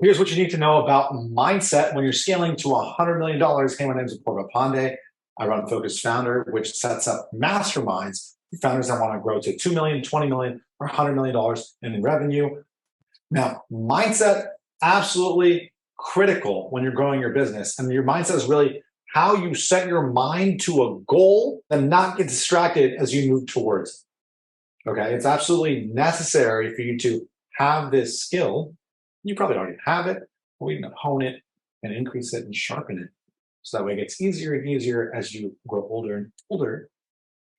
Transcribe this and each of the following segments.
Here's what you need to know about mindset when you're scaling to $100 million. Hey, my name is Apoorva Pande. I run Focus Founder, which sets up masterminds for founders that want to grow to $2 million, $20 million, or $100 million in revenue. Now, mindset, absolutely critical when you're growing your business. And your mindset is really how you set your mind to a goal and not get distracted as you move towards it. Okay, it's absolutely necessary for you to have this skill. You probably already have it, but we can hone it and increase it and sharpen it. So that way it gets easier and easier as you grow older and older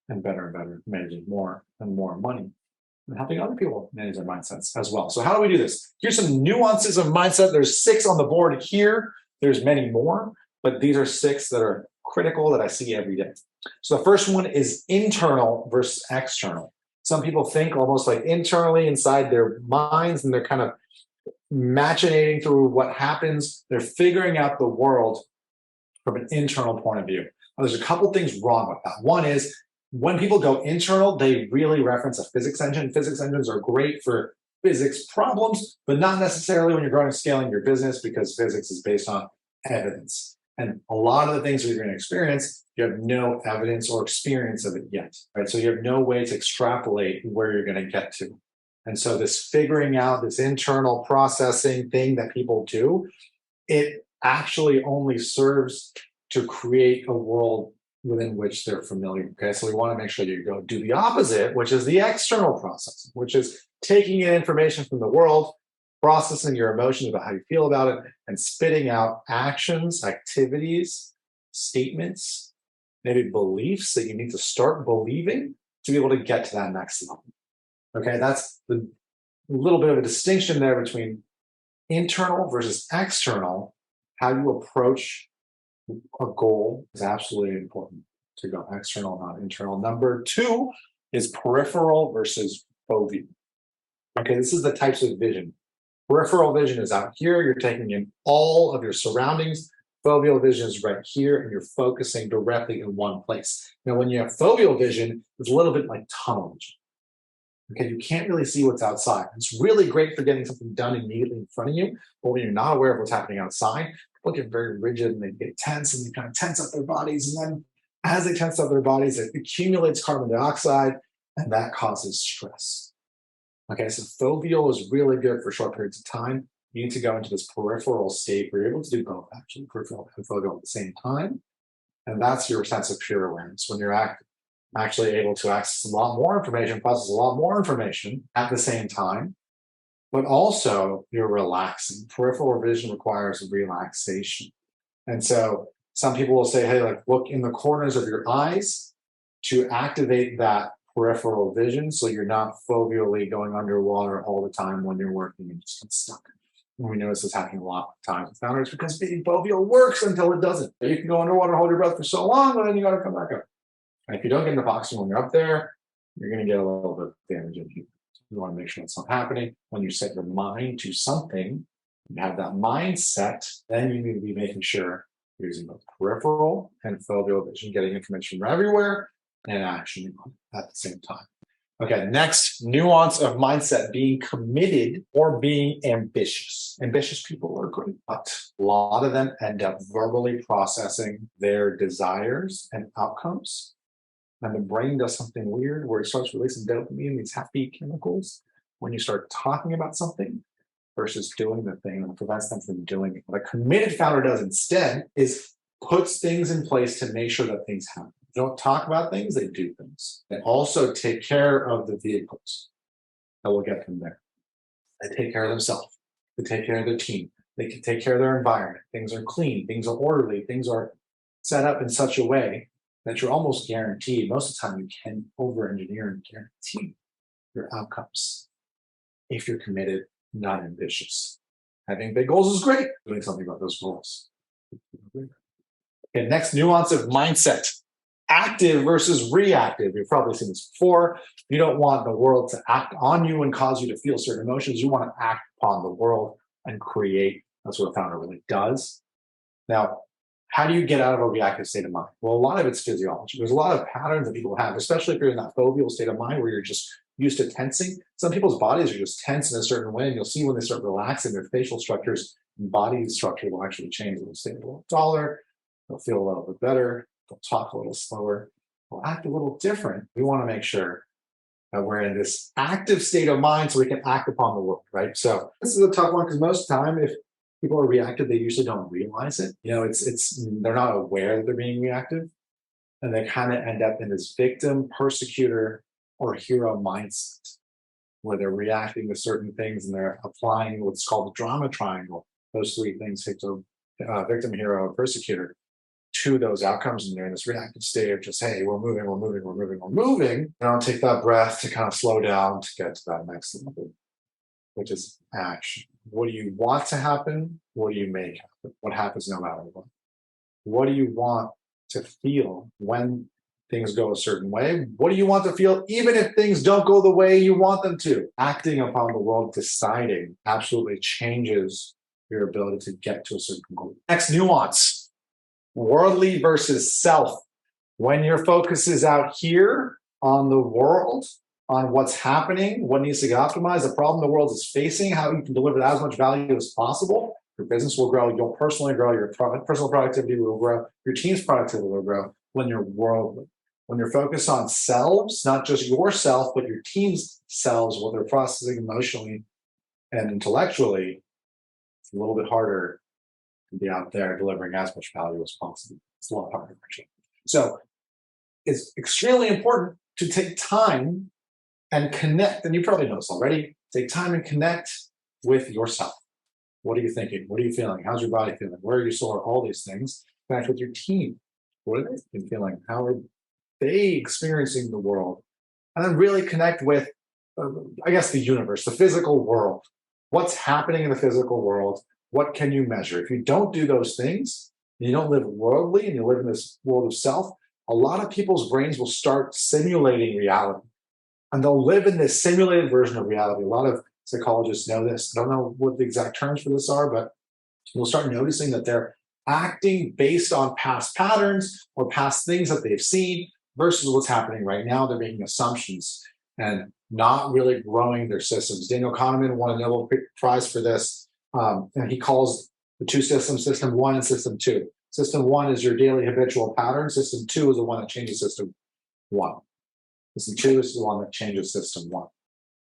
and better, managing more and more money and helping other people manage their mindsets as well. So how do we do this? Here's some nuances of mindset. There's 6 on the board here. There's many more, but these are 6 that are critical that I see every day. So the first one is internal versus external. Some people think almost like internally inside their minds, and they're kind of machinating through what happens. They're figuring out the world from an internal point of view. Now, there's a couple things wrong with that. One is when people go internal, they really reference a physics engine. Physics engines are great for physics problems, but not necessarily when you're growing and scaling your business, because physics is based on evidence. And a lot of the things that you're going to experience, you have no evidence or experience of it yet, right? So you have no way to extrapolate where you're going to get to. And so this figuring out, this internal processing thing that people do, it actually only serves to create a world within which they're familiar. Okay, so we want to make sure you go do the opposite, which is the external processing, which is taking in information from the world, processing your emotions about how you feel about it, and spitting out actions, activities, statements, maybe beliefs that you need to start believing to be able to get to that next level. Okay, that's the little bit of a distinction there between internal versus external. How you approach a goal is absolutely important to go external, not internal. Number 2 is peripheral versus foveal. Okay, this is the types of vision. Peripheral vision is out here. You're taking in all of your surroundings. Foveal vision is right here, and you're focusing directly in one place. Now, when you have foveal vision, it's a little bit like tunnel vision. Okay, you can't really see what's outside. It's really great for getting something done immediately in front of you, but when you're not aware of what's happening outside, people get very rigid and they get tense and they kind of tense up their bodies. And then as they tense up their bodies, it accumulates carbon dioxide, and that causes stress. Okay, so foveal is really good for short periods of time. You need to go into this peripheral state where you're able to do both, actually, peripheral and foveal at the same time. And that's your sense of pure awareness when you're actually able to access a lot more information, process a lot more information at the same time, but also you're relaxing. Peripheral vision requires relaxation. And so some people will say, hey, like look in the corners of your eyes to activate that peripheral vision so you're not foveally going underwater all the time when you're working and just get stuck. And we notice this happening a lot of times with founders because being foveal works until it doesn't. You can go underwater, hold your breath for so long, but then you got to come back up. And if you don't get enough oxygen when you're up there, you're going to get a little bit of damage in you. You want to make sure that's not happening. When you set your mind to something, you have that mindset, then you need to be making sure you're using both peripheral and foveal vision, getting information from everywhere and action at the same time. Okay, next nuance of mindset, being committed or being ambitious. Ambitious people are great, but a lot of them end up verbally processing their desires and outcomes. And the brain does something weird where it starts releasing dopamine, these happy chemicals, when you start talking about something versus doing the thing, and it prevents them from doing it. What a committed founder does instead is puts things in place to make sure that things happen. They don't talk about things, they do things. They also take care of the vehicles that will get them there. They take care of themselves. They take care of their team. They can take care of their environment. Things are clean. Things are orderly. Things are set up in such a way that you're almost guaranteed. Most of the time, you can over-engineer and guarantee your outcomes if you're committed, not ambitious. Having big goals is great. Doing something about those goals. Okay, next nuance of mindset. Active versus reactive. You've probably seen this before. You don't want the world to act on you and cause you to feel certain emotions. You want to act upon the world and create. That's what a founder really does. Now, how do you get out of a reactive state of mind? Well, a lot of it's physiology. There's a lot of patterns that people have, especially if you're in that foveal state of mind where used to tensing. Some people's bodies are just tense in a certain way, and you'll see when they start relaxing, their facial structures and body structure will actually change. They'll stay a little taller, they'll feel a little bit better, they'll talk a little slower, they'll act a little different. We want to make sure that we're in this active state of mind so we can act upon the world, right? So this is a tough one because most of the time, if people are reactive, they usually don't realize it. It's they're not aware that they're being reactive, and they kind of end up in this victim, persecutor, or hero mindset where they're reacting to certain things and they're applying what's called the drama triangle. Those three things: victim, hero, and persecutor, to those outcomes, and they're in this reactive state of just, hey, we're moving, we're moving, we're moving, we're moving. And I'll take that breath to kind of slow down to get to that next level, which is action. What do you want to happen? What do you make happen? What happens no matter what? What do you want to feel when things go a certain way? What do you want to feel even if things don't go the way you want them to? Acting upon the world, deciding, absolutely changes your ability to get to a certain goal. Next, nuance. Worldly versus self. When your focus is out here on the world, on what's happening, what needs to get optimized, the problem the world is facing, how you can deliver that as much value as possible, your business will grow, you'll personally grow, your personal productivity will grow, your team's productivity will grow when you're worldly. When you're focused on selves, not just yourself, but your team's selves, what they're processing emotionally and intellectually, it's a little bit harder to be out there delivering as much value as possible. It's a lot harder, actually. So it's extremely important to take time and connect. And you probably know this already. Take time and connect with yourself. What are you thinking? What are you feeling? How's your body feeling? Where are you sore? All these things. Connect with your team. What are they feeling? How are they experiencing the world? And then really connect with, the universe, the physical world. What's happening in the physical world? What can you measure? If you don't do those things, and you don't live worldly and you live in this world of self, a lot of people's brains will start simulating reality. And they'll live in this simulated version of reality. A lot of psychologists know this. I don't know what the exact terms for this are, but you'll start noticing that they're acting based on past patterns or past things that they've seen versus what's happening right now. They're making assumptions and not really growing their systems. Daniel Kahneman won a Nobel Prize for this. And he calls the two systems, system one and system two. System one is your daily habitual pattern. System two is the one that changes system one. System two is the one that changes system one.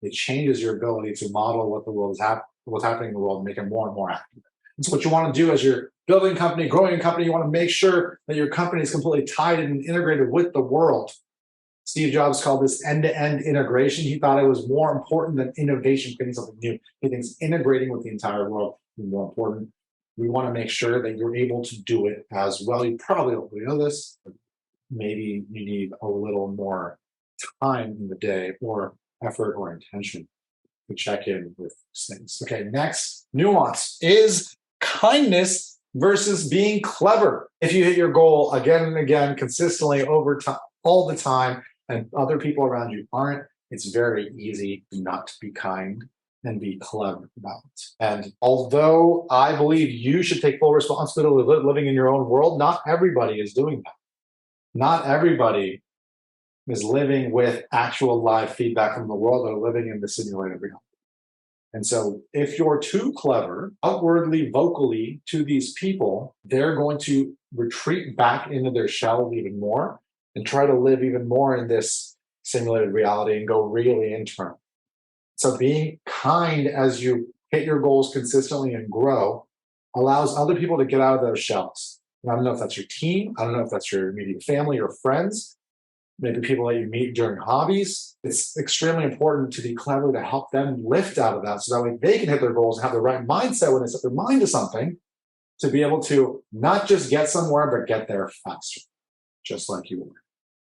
It changes your ability to model what the world is what's happening in the world and make it more and more accurate. And so what you want to do as you're building a company, growing a company, you want to make sure that your company is completely tied and integrated with the world. Steve Jobs called this end-to-end integration. He thought it was more important than innovation, creating something new. He thinks integrating with the entire world is more important. We want to make sure that you're able to do it as well. You probably already know this, but maybe you need a little more time in the day or effort or intention to check in with things. Okay, next, nuance is kindness versus being clever. If you hit your goal again and again, consistently over time, all the time, and other people around you aren't, it's very easy not to be kind and be clever about it. And although I believe you should take full responsibility of living in your own world, not everybody is doing that. Not everybody is living with actual live feedback from the world. They're living in the simulated reality. And so if you're too clever, outwardly, vocally to these people, they're going to retreat back into their shell even more and try to live even more in this simulated reality and go really internal. So being kind as you hit your goals consistently and grow allows other people to get out of those shells. And I don't know if that's your team. I don't know if that's your immediate family or friends, maybe people that you meet during hobbies. It's extremely important to be clever to help them lift out of that so that way they can hit their goals and have the right mindset when they set their mind to something to be able to not just get somewhere, but get there faster, just like you were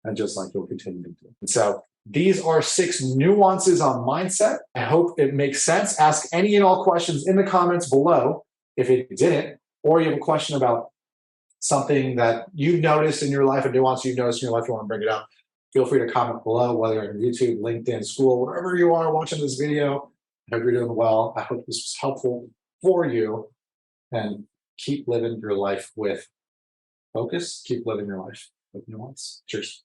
and just like you'll continue to do. And so these are 6 nuances on mindset. I hope it makes sense. Ask any and all questions in the comments below if it didn't, or you have a question about something that you've noticed in your life, a nuance you've noticed in your life, you want to bring it up, feel free to comment below, whether on YouTube, LinkedIn, school, wherever you are watching this video. I hope you're doing well. I hope this was helpful for you, and keep living your life with focus. Keep living your life with nuance. Cheers.